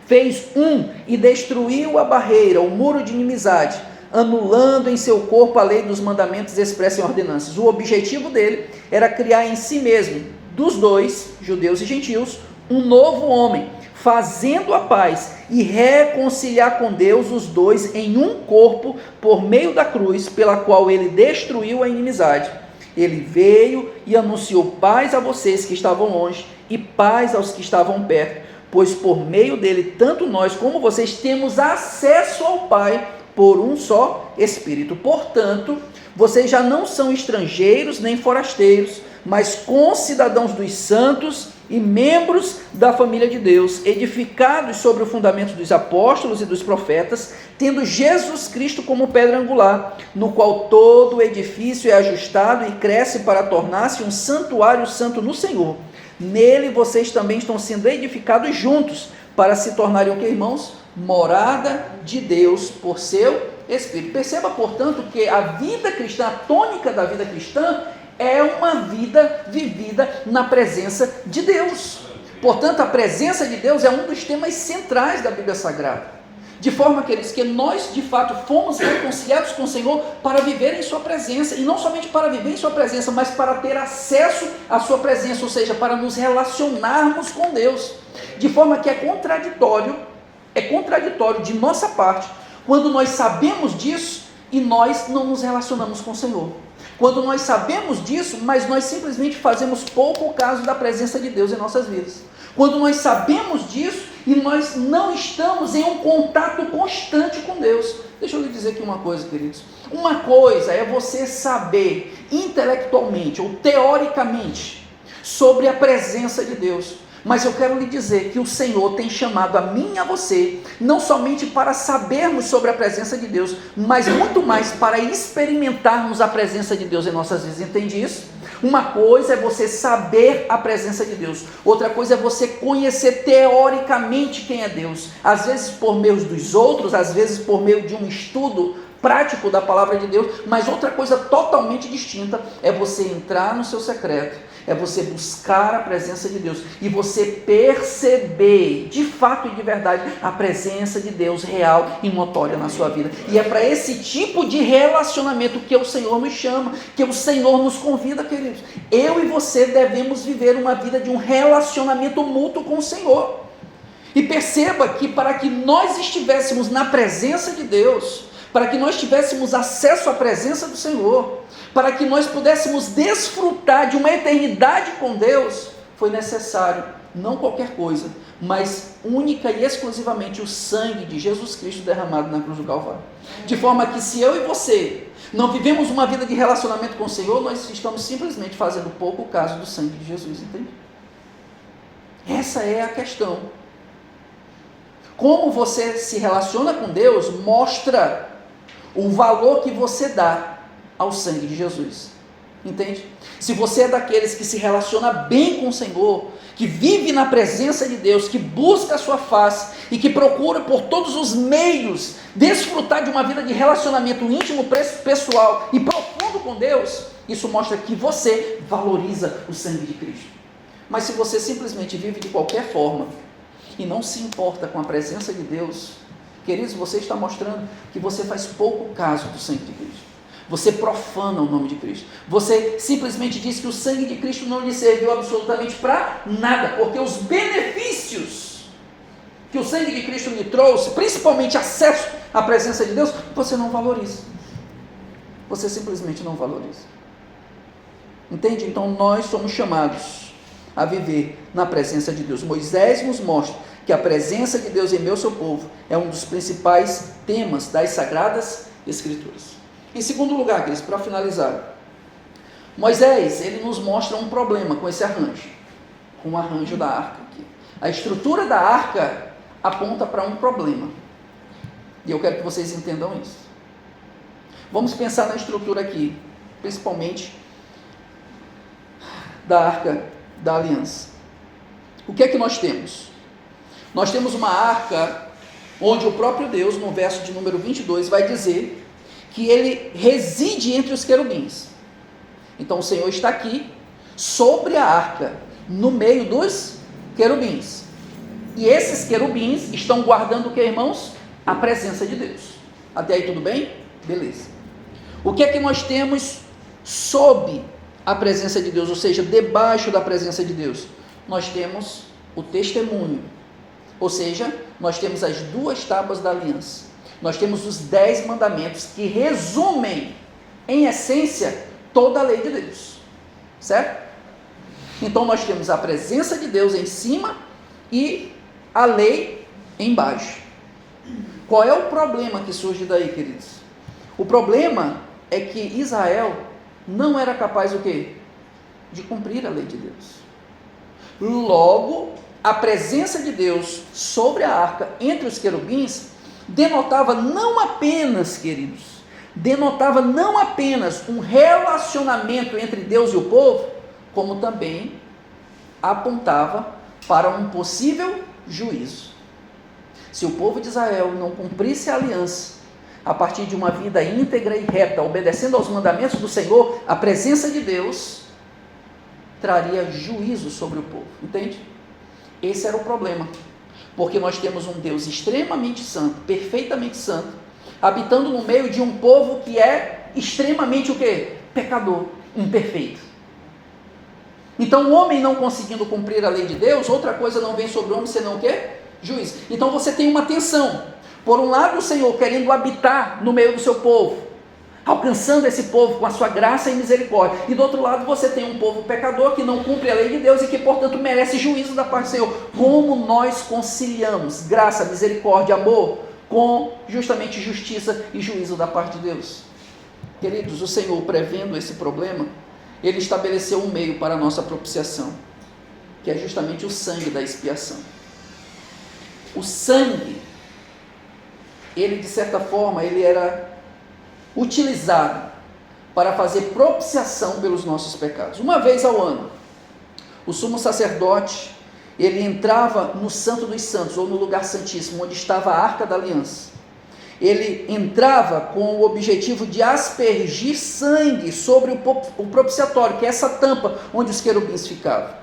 fez um e destruiu a barreira, o muro de inimizade, anulando em seu corpo a lei dos mandamentos expressa em ordenanças. O objetivo dele era criar em si mesmo, dos dois, judeus e gentios, um novo homem, fazendo a paz e reconciliar com Deus os dois em um corpo por meio da cruz, pela qual ele destruiu a inimizade. Ele veio e anunciou paz a vocês que estavam longe e paz aos que estavam perto, pois por meio dele, tanto nós como vocês temos acesso ao Pai por um só Espírito. Portanto, vocês já não são estrangeiros nem forasteiros, mas concidadãos dos santos e membros da família de Deus, edificados sobre o fundamento dos apóstolos e dos profetas, tendo Jesus Cristo como pedra angular, no qual todo o edifício é ajustado e cresce para tornar-se um santuário santo no Senhor. Nele vocês também estão sendo edificados juntos, para se tornarem o que, irmãos? Morada de Deus por seu Espírito. Perceba, portanto, que a vida cristã, a tônica da vida cristã, é uma vida vivida na presença de Deus. Portanto, a presença de Deus é um dos temas centrais da Bíblia Sagrada. De forma, queridos, que nós, de fato, fomos reconciliados com o Senhor para viver em sua presença. E não somente para viver em sua presença, mas para ter acesso à sua presença, ou seja, para nos relacionarmos com Deus. De forma que é contraditório de nossa parte, quando nós sabemos disso e nós não nos relacionamos com o Senhor. Quando nós sabemos disso, mas nós simplesmente fazemos pouco caso da presença de Deus em nossas vidas. Quando nós sabemos disso e nós não estamos em um contato constante com Deus. Deixa eu lhe dizer aqui uma coisa, queridos. Uma coisa é você saber intelectualmente ou teoricamente sobre a presença de Deus. Mas eu quero lhe dizer que o Senhor tem chamado a mim e a você, não somente para sabermos sobre a presença de Deus, mas muito mais para experimentarmos a presença de Deus em nossas vidas. Entende isso? Uma coisa é você saber a presença de Deus, outra coisa é você conhecer teoricamente quem é Deus. Às vezes por meio dos outros, às vezes por meio de um estudo prático da palavra de Deus, mas outra coisa totalmente distinta é você entrar no seu secreto, é você buscar a presença de Deus e você perceber de fato e de verdade a presença de Deus real e notória na sua vida. E é para esse tipo de relacionamento que o Senhor nos chama, que o Senhor nos convida, queridos. Eu e você devemos viver uma vida de um relacionamento mútuo com o Senhor. E perceba que para que nós estivéssemos na presença de Deus, para que nós tivéssemos acesso à presença do Senhor, para que nós pudéssemos desfrutar de uma eternidade com Deus, foi necessário, não qualquer coisa, mas única e exclusivamente o sangue de Jesus Cristo derramado na cruz do Calvário. De forma que se eu e você não vivemos uma vida de relacionamento com o Senhor, nós estamos simplesmente fazendo pouco caso do sangue de Jesus, entende? Essa é a questão. Como você se relaciona com Deus mostra o valor que você dá ao sangue de Jesus, entende? Se você é daqueles que se relaciona bem com o Senhor, que vive na presença de Deus, que busca a sua face e que procura por todos os meios desfrutar de uma vida de relacionamento íntimo, pessoal e profundo com Deus, isso mostra que você valoriza o sangue de Cristo. Mas se você simplesmente vive de qualquer forma e não se importa com a presença de Deus, queridos, você está mostrando que você faz pouco caso do sangue de Cristo. Você profana o nome de Cristo. Você simplesmente diz que o sangue de Cristo não lhe serviu absolutamente para nada, porque os benefícios que o sangue de Cristo lhe trouxe, principalmente acesso à presença de Deus, você não valoriza. Você simplesmente não valoriza. Entende? Então nós somos chamados a viver na presença de Deus. Moisés nos mostra que a presença de Deus em meio ao seu povo é um dos principais temas das Sagradas Escrituras. Em segundo lugar, queridos, para finalizar, Moisés, ele nos mostra um problema com esse arranjo, com o arranjo da arca aqui. A estrutura da arca aponta para um problema, e eu quero que vocês entendam isso. Vamos pensar na estrutura aqui, principalmente da arca da aliança. O que é que nós temos? Nós temos uma arca onde o próprio Deus, no verso de número 22, vai dizer que ele reside entre os querubins. Então o Senhor está aqui sobre a arca, no meio dos querubins. E esses querubins estão guardando o que, irmãos? A presença de Deus. Até aí tudo bem? Beleza. O que é que nós temos sob a presença de Deus, ou seja, debaixo da presença de Deus? Nós temos o testemunho, ou seja, nós temos as 2 tábuas da aliança, nós temos os 10 mandamentos que resumem, em essência, toda a lei de Deus, certo? Então nós temos a presença de Deus em cima e a lei embaixo. Qual é o problema que surge daí, queridos? O problema é que Israel não era capaz o quê? De cumprir a lei de Deus. Logo, a presença de Deus sobre a arca, entre os querubins, denotava não apenas, queridos, denotava não apenas um relacionamento entre Deus e o povo, como também apontava para um possível juízo. Se o povo de Israel não cumprisse a aliança, a partir de uma vida íntegra e reta, obedecendo aos mandamentos do Senhor, a presença de Deus traria juízo sobre o povo, entende? Esse era o problema, porque nós temos um Deus extremamente santo, perfeitamente santo, habitando no meio de um povo que é extremamente o quê? Pecador, imperfeito. Então o homem não conseguindo cumprir a lei de Deus, outra coisa não vem sobre o homem senão o quê? Juízo. Então você tem uma tensão. Por um lado, o Senhor querendo habitar no meio do seu povo, alcançando esse povo com a sua graça e misericórdia. E do outro lado, você tem um povo pecador que não cumpre a lei de Deus e que, portanto, merece juízo da parte do Senhor. Como nós conciliamos graça, misericórdia, amor com justamente justiça e juízo da parte de Deus? Queridos, o Senhor, prevendo esse problema, Ele estabeleceu um meio para a nossa propiciação, que é justamente o sangue da expiação. O sangue, ele de certa forma, ele era utilizado para fazer propiciação pelos nossos pecados. Uma vez ao ano, o sumo sacerdote, ele entrava no Santo dos Santos, ou no lugar santíssimo, onde estava a Arca da Aliança. Ele entrava com o objetivo de aspergir sangue sobre o propiciatório, que é essa tampa onde os querubins ficavam.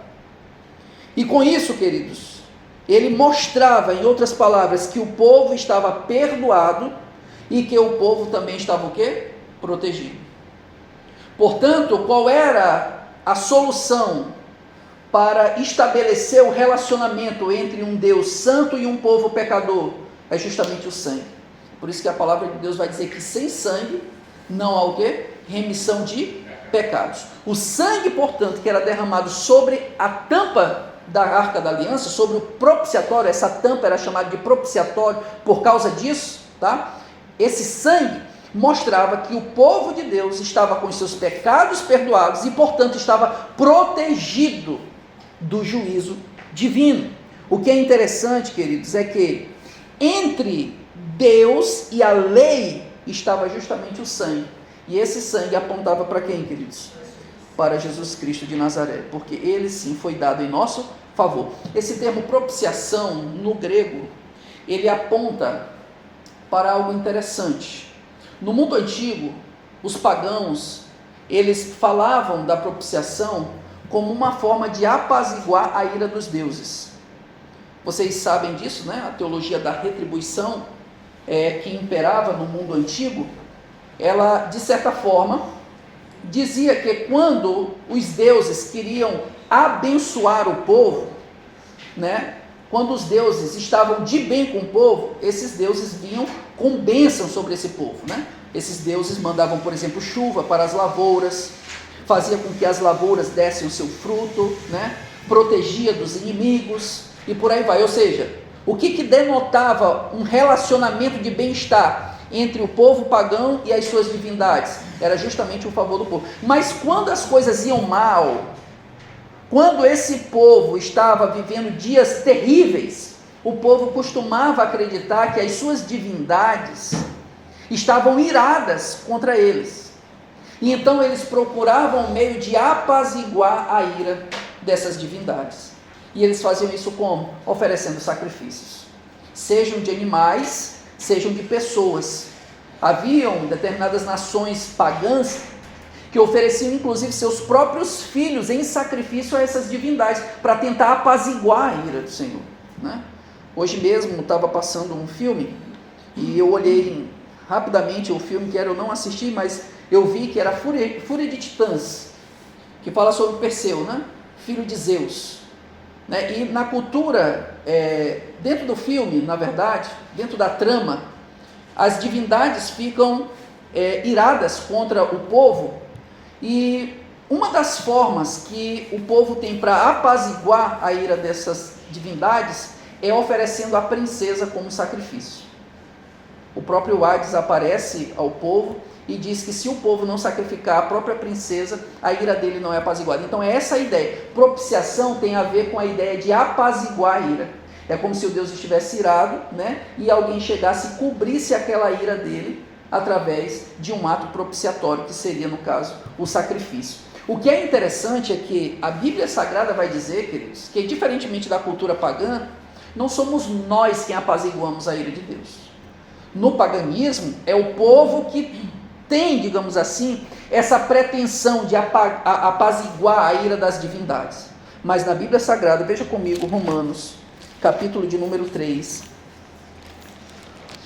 E com isso, queridos, ele mostrava, em outras palavras, que o povo estava perdoado e que o povo também estava o quê? Protegido. Portanto, qual era a solução para estabelecer o relacionamento entre um Deus santo e um povo pecador? É justamente o sangue. Por isso que a palavra de Deus vai dizer que sem sangue não há o quê? Remissão de pecados. O sangue, portanto, que era derramado sobre a tampa da Arca da Aliança, sobre o propiciatório, essa tampa era chamada de propiciatório por causa disso, tá? Esse sangue mostrava que o povo de Deus estava com os seus pecados perdoados e, portanto, estava protegido do juízo divino. O que é interessante, queridos, é que entre Deus e a lei estava justamente o sangue. E esse sangue apontava para quem, queridos? Para Jesus Cristo de Nazaré, porque ele sim foi dado em nosso favor. Esse termo propiciação, no grego, ele aponta para algo interessante. No mundo antigo, os pagãos, eles falavam da propiciação como uma forma de apaziguar a ira dos deuses. Vocês sabem disso, né? A teologia da retribuição que imperava no mundo antigo, ela, de certa forma, dizia que quando os deuses queriam abençoar o povo, né, quando os deuses estavam de bem com o povo, esses deuses vinham com bênção sobre esse povo, né? Esses deuses mandavam, por exemplo, chuva para as lavouras, fazia com que as lavouras dessem o seu fruto, né? Protegia dos inimigos e por aí vai. Ou seja, o que denotava um relacionamento de bem-estar entre o povo pagão e as suas divindades? Era justamente o favor do povo. Mas quando as coisas iam mal, quando esse povo estava vivendo dias terríveis, o povo costumava acreditar que as suas divindades estavam iradas contra eles. E então eles procuravam um meio de apaziguar a ira dessas divindades. E eles faziam isso como? Oferecendo sacrifícios. Sejam de animais, sejam de pessoas. Haviam determinadas nações pagãs que ofereciam inclusive seus próprios filhos em sacrifício a essas divindades, para tentar apaziguar a ira do Senhor, né? Hoje mesmo estava passando um filme, e eu olhei rapidamente o filme, que eu não assisti, mas eu vi que era Fúria de Titãs, que fala sobre Perseu, né? Filho de Zeus, né? E na cultura, dentro do filme, na verdade, dentro da trama, as divindades ficam iradas contra o povo, e uma das formas que o povo tem para apaziguar a ira dessas divindades é oferecendo a princesa como sacrifício. O próprio Hades aparece ao povo e diz que se o povo não sacrificar a própria princesa, a ira dele não é apaziguada. Então é essa a ideia. Propiciação tem a ver com a ideia de apaziguar a ira. É como se o Deus estivesse irado, né? E alguém chegasse e cobrisse aquela ira dele através de um ato propiciatório, que seria, no caso, o sacrifício. O que é interessante é que a Bíblia Sagrada vai dizer, queridos, que diferentemente da cultura pagã, não somos nós quem apaziguamos a ira de Deus. No paganismo, é o povo que tem, digamos assim, essa pretensão de apaziguar a ira das divindades. Mas na Bíblia Sagrada, veja comigo Romanos, capítulo de número 3.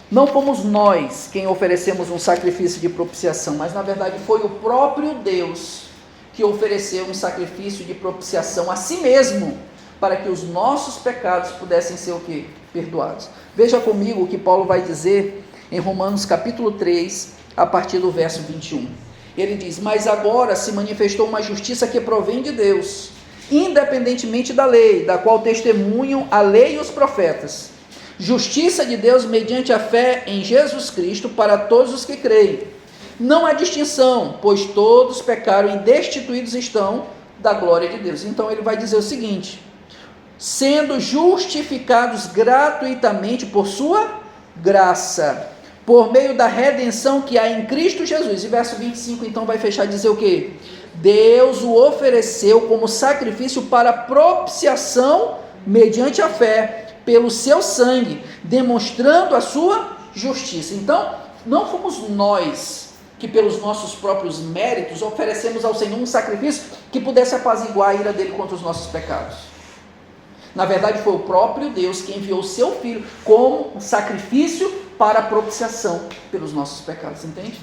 Não fomos nós quem oferecemos um sacrifício de propiciação, mas na verdade foi o próprio Deus que ofereceu um sacrifício de propiciação a si mesmo, para que os nossos pecados pudessem ser o quê? Perdoados. Veja comigo o que Paulo vai dizer em Romanos capítulo 3, a partir do verso 21. Ele diz: mas agora se manifestou uma justiça que provém de Deus, independentemente da lei, da qual testemunham a lei e os profetas. Justiça de Deus mediante a fé em Jesus Cristo para todos os que creem. Não há distinção, pois todos pecaram e destituídos estão da glória de Deus. Então ele vai dizer o seguinte: sendo justificados gratuitamente por sua graça, por meio da redenção que há em Cristo Jesus. E verso 25 então vai fechar e dizer o quê? Deus o ofereceu como sacrifício para propiciação mediante a fé, pelo seu sangue, demonstrando a sua justiça. Então, não fomos nós que pelos nossos próprios méritos oferecemos ao Senhor um sacrifício que pudesse apaziguar a ira dele contra os nossos pecados. Na verdade, foi o próprio Deus que enviou o seu Filho como um sacrifício para a propiciação pelos nossos pecados, entende?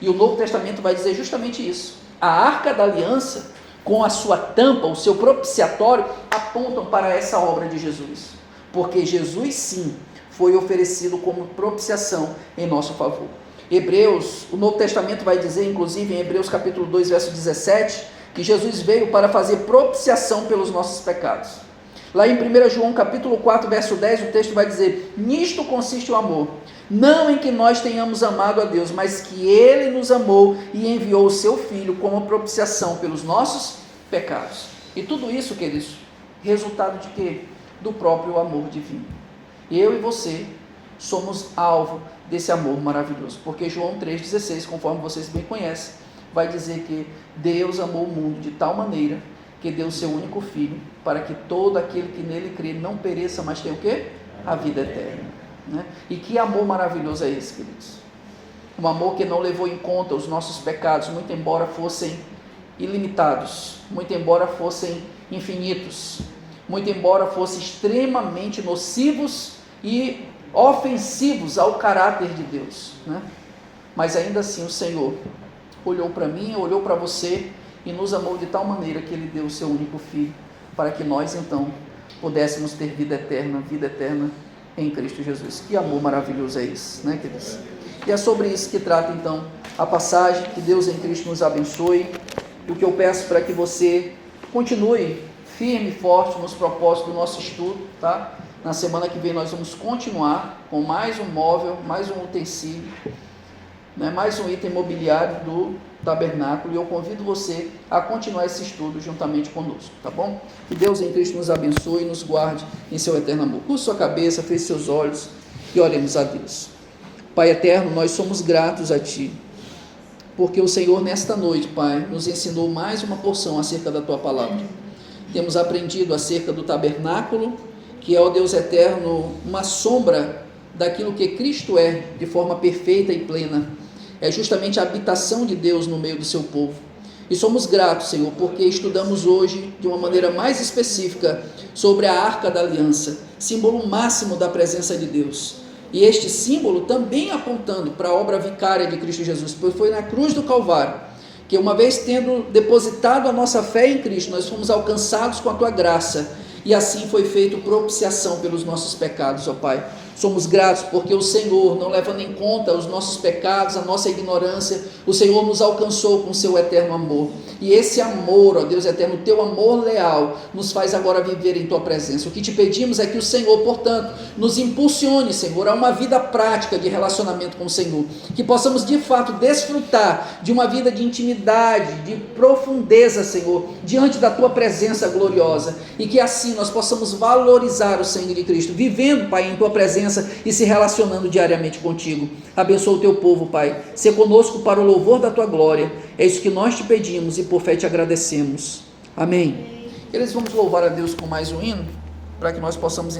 E o Novo Testamento vai dizer justamente isso. A Arca da Aliança, com a sua tampa, o seu propiciatório, apontam para essa obra de Jesus. Porque Jesus sim foi oferecido como propiciação em nosso favor. Hebreus, o Novo Testamento vai dizer, inclusive em Hebreus capítulo 2, verso 17, que Jesus veio para fazer propiciação pelos nossos pecados. Lá em 1 João capítulo 4, verso 10, o texto vai dizer: nisto consiste o amor, não em que nós tenhamos amado a Deus, mas que Ele nos amou e enviou o seu Filho como propiciação pelos nossos pecados. E tudo isso, queridos, resultado de quê? Do próprio amor divino. Eu e você somos alvo desse amor maravilhoso, porque João 3,16, conforme vocês bem conhecem, vai dizer que Deus amou o mundo de tal maneira que deu o seu único Filho, para que todo aquele que nele crê não pereça, mas tenha o quê? A vida eterna, né? E que amor maravilhoso é esse, queridos? Um amor que não levou em conta os nossos pecados, muito embora fossem ilimitados, muito embora fossem infinitos, muito embora fossem extremamente nocivos e ofensivos ao caráter de Deus, né? Mas ainda assim o Senhor olhou para mim, olhou para você e nos amou de tal maneira que Ele deu o seu único Filho, para que nós então pudéssemos ter vida eterna em Cristo Jesus. Que amor maravilhoso é esse, né, queridos? E é sobre isso que trata então a passagem. Que Deus em Cristo nos abençoe. E o que eu peço para que você continue firme e forte nos propósitos do nosso estudo, tá? Na semana que vem nós vamos continuar com mais um móvel, mais um utensílio, né? Mais um item imobiliário do tabernáculo, e eu convido você a continuar esse estudo juntamente conosco, tá bom? Que Deus em Cristo nos abençoe e nos guarde em seu eterno amor. Curva sua cabeça, feche seus olhos e oremos a Deus. Pai eterno, nós somos gratos a Ti, porque o Senhor nesta noite, Pai, nos ensinou mais uma porção acerca da Tua palavra. Temos aprendido acerca do tabernáculo, que é, ó Deus eterno, uma sombra daquilo que Cristo é, de forma perfeita e plena. é justamente a habitação de Deus no meio do seu povo. E somos gratos, Senhor, porque estudamos hoje de uma maneira mais específica sobre a Arca da Aliança, símbolo máximo da presença de Deus. E este símbolo também apontando para a obra vicária de Cristo Jesus, pois foi na cruz do Calvário que, uma vez tendo depositado a nossa fé em Cristo, nós fomos alcançados com a Tua graça, e assim foi feito propiciação pelos nossos pecados, ó Pai. Somos gratos porque o Senhor, não levando em conta os nossos pecados, a nossa ignorância, o Senhor nos alcançou com seu eterno amor. E esse amor, ó Deus eterno, teu amor leal, nos faz agora viver em tua presença. O que te pedimos é que o Senhor, portanto, nos impulsione, Senhor, a uma vida prática de relacionamento com o Senhor. Que possamos de fato desfrutar de uma vida de intimidade, de profundeza, Senhor, diante da tua presença gloriosa. E que assim nós possamos valorizar o sangue de Cristo, vivendo, Pai, em tua presença e se relacionando diariamente contigo. Abençoa o teu povo, Pai. Sê conosco para o louvor da tua glória. É isso que nós te pedimos e por fé te agradecemos. Amém. Eles vamos louvar a Deus com mais um hino, para que nós possamos